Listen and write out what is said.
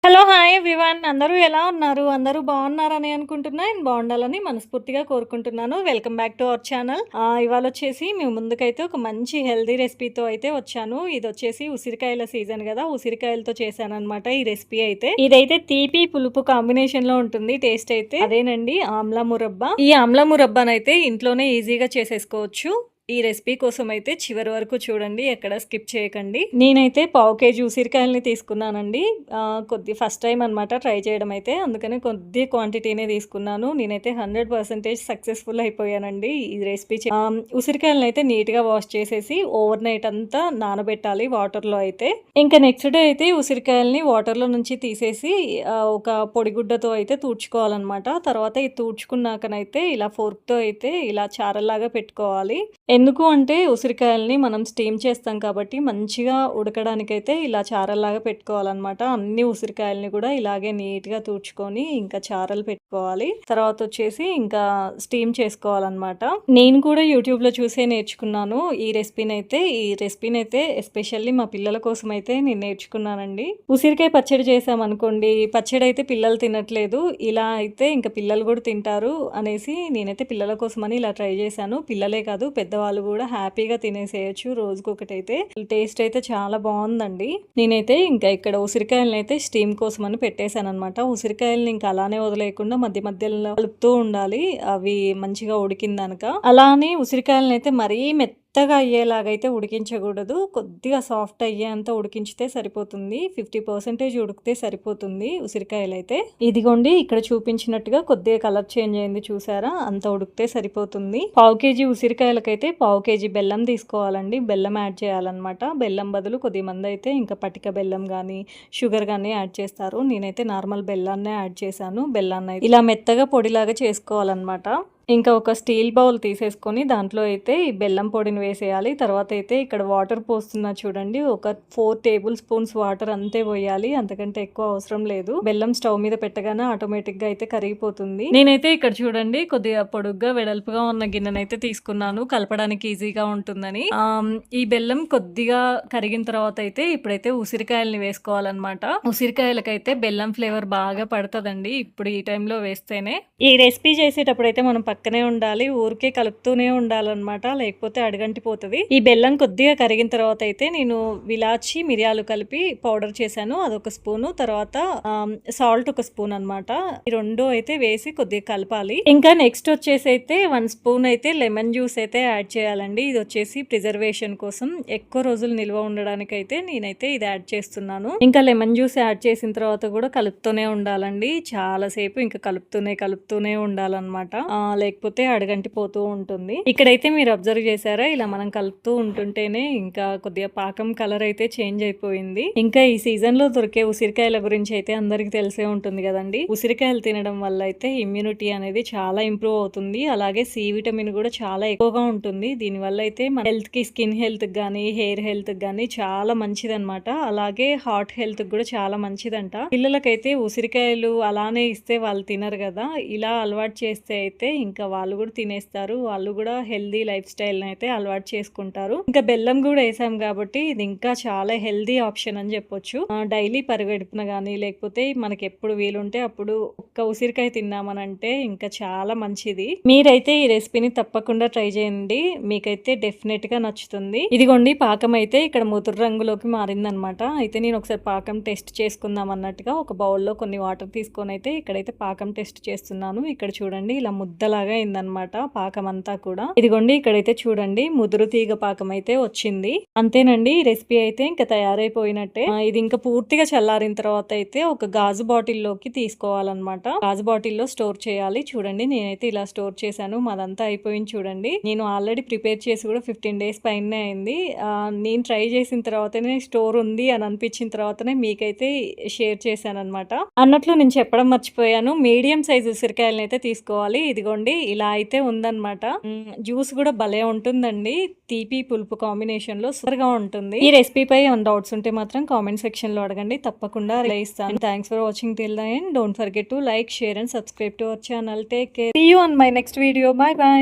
Hello! Hi everyone. అందరూ ఎలా ఉన్నారు? అందరూ బాగున్నారని అనుకుంటున్నా. అండ్ బాగుండాలని మనస్ఫూర్తిగా కోరుకుంటున్నాను. Welcome back to our channel. ఇవాళొచ్చేసి మీ ముందుకైతే ఒక మంచి హెల్తీ రెసిపీతో అయితే వచ్చాను. ఇదొచ్చేసి ఉసిరికాయల సీజన్ గదా! ఉసిరికాయలతో చేశాననమాట ఈ రెసిపీ అయితే. ఇదైతే తీపి, పులుపు కాంబినేషన్‌లో ఉంటుంది టేస్ట్ అయితే. అదేనండి ఆమ్లా మురబ్బా. ఈ ఆమ్లా మురబ్బానైతే ఇంట్లోనే ఈజీగా చేసేసుకోవచ్చు. ఈ రెసిపీ కోసం అయితే చివరి వరకు చూడండి, ఎక్కడ స్కిప్ చేయకండి. నేనైతే పావు కేజీ ఉసిరికాయలని తీసుకున్నానండి. ఫస్ట్ టైం అనమాట ట్రై చేయడం అయితే, అందుకని కొద్ది క్వాంటిటీనే తీసుకున్నాను. నేనైతే 100% సక్సెస్ఫుల్ అయిపోయానండి ఈ రెసిపీ. ఉసిరికాయలను అయితే నీట్గా వాష్ చేసేసి ఓవర్ నైట్ అంతా నానబెట్టాలి వాటర్లో అయితే. ఇంకా నెక్స్ట్ డే అయితే ఉసిరికాయలని వాటర్లో నుంచి తీసేసి ఒక పొడిగుడ్డతో అయితే తుడుచుకోవాలన్నమాట. తర్వాత ఇది తుడుచుకున్నాకనైతే ఇలా ఫోర్క్తో అయితే ఇలా చారల్లాగా పెట్టుకోవాలి. ఎందుకు అంటే ఉసిరికాయలని మనం స్టీమ్ చేస్తాం కాబట్టి మంచిగా ఉడకడానికైతే ఇలా చారల్లాగా పెట్టుకోవాలన్నమాట. అన్ని ఉసిరికాయలని కూడా ఇలాగే నీట్గా తుడుచుకొని ఇంకా చారలు పెట్టుకోవాలి. తర్వాత వచ్చేసి ఇంకా స్టీమ్ చేసుకోవాలన్నమాట. నేను కూడా యూట్యూబ్లో చూసే నేర్చుకున్నాను ఈ రెసిపీని అయితే ఎస్పెషల్లీ మా పిల్లల కోసం అయితే నేను నేర్చుకున్నానండి. ఉసిరికాయ పచ్చడి చేసామనుకోండి, పచ్చడి అయితే పిల్లలు తినట్లేదు, ఇలా అయితే ఇంకా పిల్లలు కూడా తింటారు అనేసి నేనైతే పిల్లల కోసమని ఇలా ట్రై చేశాను. పిల్లలే కాదు పెద్దవాళ్ళు కూడా హ్యాపీగా తినేసేయచ్చు రోజుకొకటైతే. టేస్ట్ అయితే చాలా బాగుందండి. నేనైతే ఇంకా ఇక్కడ ఉసిరికాయలను అయితే స్టీమ్ కోసం అని పెట్టేశాను అనమాట. ఉసిరికాయలను ఇంకా అలానే వదిలేయకుండా మధ్య మధ్యలో కలుపుతూ ఉండాలి, అవి మంచిగా ఉడికిందనక. అలానే ఉసిరికాయలను అయితే మరీ మెత్తగా అయ్యేలాగైతే ఉడికించకూడదు, కొద్దిగా సాఫ్ట్ అయ్యేంత ఉడికించితే సరిపోతుంది. 50% ఉడికితే సరిపోతుంది ఉసిరికాయలు అయితే. ఇదిగోండి ఇక్కడ చూపించినట్టుగా కొద్దిగా కలర్ చేంజ్ అయింది చూసారా, అంత ఉడికితే సరిపోతుంది. పావు కేజీ ఉసిరికాయలకైతే పావు కేజీ బెల్లం తీసుకోవాలండి. బెల్లం యాడ్ చేయాలన్నమాట. బెల్లం బదులు కొద్ది మంది అయితే ఇంకా పటిక బెల్లం కానీ షుగర్ కానీ యాడ్ చేస్తారు. నేనైతే నార్మల్ బెల్లాన్నే యాడ్ చేశాను. బెల్లాన్ని ఇలా మెత్తగా పొడిలాగా చేసుకోవాలన్నమాట. ఇంకా ఒక స్టీల్ బౌల్ తీసేసుకొని దాంట్లో అయితే ఈ బెల్లం పొడిని వేసేయాలి. తర్వాత అయితే ఇక్కడ వాటర్ పోస్తున్నా చూడండి, ఒక 4 టేబుల్ స్పూన్స్ వాటర్ అంతే పోయాలి, అంతకంటే ఎక్కువ అవసరం లేదు. బెల్లం స్టవ్ మీద పెట్టగానే ఆటోమేటిక్ గా అయితే కరిగిపోతుంది. నేనైతే ఇక్కడ చూడండి కొద్దిగా పొడుగ్గా వెడల్పుగా ఉన్న గిన్నెనైతే తీసుకున్నాను, కలపడానికి ఈజీగా ఉంటుందని. ఈ బెల్లం కొద్దిగా కరిగిన తర్వాత అయితే ఇప్పుడైతే ఉసిరికాయలని వేసుకోవాలన్నమాట. ఉసిరికాయలకైతే బెల్లం ఫ్లేవర్ బాగా పడుతుందండి ఇప్పుడు ఈ టైంలో వేస్తేనే. ఈ రెసిపీ చేసేటప్పుడు అయితే మనం పక్కనే ఉండాలి, ఊరికే కలుపుతూనే ఉండాలన్నమాట, లేకపోతే అడుగంటిపోతుంది. ఈ బెల్లం కొద్దిగా కరిగిన తర్వాత అయితే నేను విలాచి మిరియాలు కలిపి పౌడర్ చేశాను, అదొక స్పూను. తర్వాత సాల్ట్ ఒక స్పూన్ అనమాట. ఈ రెండు అయితే వేసి కొద్దిగా కలపాలి. ఇంకా నెక్స్ట్ వచ్చేసి అయితే 1 స్పూన్ అయితే లెమన్ జ్యూస్ అయితే యాడ్ చేయాలండి. ఇది వచ్చేసి ప్రిజర్వేషన్ కోసం, ఎక్కువ రోజులు నిల్వ ఉండడానికి అయితే నేనైతే ఇది యాడ్ చేస్తున్నాను. ఇంకా లెమన్ జ్యూస్ యాడ్ చేసిన తర్వాత కూడా కలుపుతూనే ఉండాలండి, చాలాసేపు ఇంకా కలుపుతూనే ఉండాలన్నమాట, లేకపోతే అడగంటిపోతూ ఉంటుంది. ఇక్కడైతే మీరు అబ్జర్వ్ చేశారా, ఇలా మనం కలుపుతూ ఉంటుంటేనే ఇంకా కొద్దిగా పాకం కలర్ అయితే చేంజ్ అయిపోయింది. ఇంకా ఈ సీజన్ లో దొరికే ఉసిరికాయల గురించి అయితే అందరికి తెలిసే ఉంటుంది కదండి. ఉసిరికాయలు తినడం వల్ల అయితే ఇమ్యూనిటీ అనేది చాలా ఇంప్రూవ్ అవుతుంది. అలాగే సి విటమిన్ కూడా చాలా ఎక్కువగా ఉంటుంది. దీని వల్ల అయితే మన హెల్త్ కి, స్కిన్ హెల్త్ గానీ హెయిర్ హెల్త్ గానీ చాలా మంచిది అనమాట. అలాగే హార్ట్ హెల్త్ కూడా చాలా మంచిదంట. పిల్లలకైతే ఉసిరికాయలు అలానే ఇస్తే వాళ్ళు తినరు కదా, ఇలా అలవాటు చేస్తే అయితే ఇంకా వాళ్ళు కూడా తినేస్తారు, వాళ్ళు కూడా హెల్దీ లైఫ్ స్టైల్ అయితే అలవాటు చేసుకుంటారు. ఇంకా బెల్లం కూడా వేసాం కాబట్టి ఇది ఇంకా చాలా హెల్దీ ఆప్షన్ అని చెప్పొచ్చు. డైలీ పరిగెడుపున కానీ లేకపోతే మనకి ఎప్పుడు వీలుంటే అప్పుడు ఒక్క ఉసిరికాయ తిన్నామనంటే ఇంకా చాలా మంచిది. మీరైతే ఈ రెసిపీని తప్పకుండా ట్రై చేయండి, మీకైతే డెఫినెట్ గా నచ్చుతుంది. ఇదిగోండి పాకం అయితే ఇక్కడ ముదురు రంగులోకి మారిందనమాట. అయితే నేను ఒకసారి పాకం టెస్ట్ చేసుకుందాం అన్నట్టుగా ఒక బౌల్లో కొన్ని వాటర్ తీసుకొని అయితే ఇక్కడైతే పాకం టెస్ట్ చేస్తున్నాను. ఇక్కడ చూడండి ఇలా ముద్దలాగా అయిందనమాట పాకం అంతా కూడా. ఇదిగోండి ఇక్కడైతే చూడండి ముదురు తీగ పాకం అయితే వచ్చింది. అంతేనండి, ఈ రెసిపీ అయితే ఇంకా తయారైపోయినట్టే. ఇది ఇంకా పూర్తిగా చల్లారిన తర్వాత అయితే ఒక గాజు బాటిల్లోకి తీసుకోవాలన్నమాట. గాజు బాటిల్లో స్టోర్ చేయాలి. చూడండి నేనైతే ఇలా స్టోర్ చేశాను, మాదంతా అయిపోయింది చూడండి. నేను ఆల్రెడీ ప్రిపేర్ చేసి కూడా 15 days పైనే అయింది. నేను ట్రై చేసిన తర్వాతనే స్టోర్ ఉంది అని అనిపించిన తర్వాతనే మీకైతే షేర్ చేశాను అనమాట. అన్నట్లు నేను చెప్పడం మర్చిపోయాను, మీడియం సైజ్ ఉసిరికాయలను అయితే తీసుకోవాలి. ఇదిగోండి ఇలా అయితే ఉందన్నమాట. జ్యూస్ కూడా భలే ఉంటుందండి, తీపి పులుపు కాంబినేషన్ లో సూపర్ గా ఉంటుంది. ఈ రెసిపీ పై ఏమైనా డౌట్స్ ఉంటే మాత్రం కామెంట్ సెక్షన్ లో అడగండి, తప్పకుండా రిప్లై ఇస్తాను. Thanks for watching till the end. Don't forget to like, share and subscribe to our channel. Take care. See you on my next video. Bye by.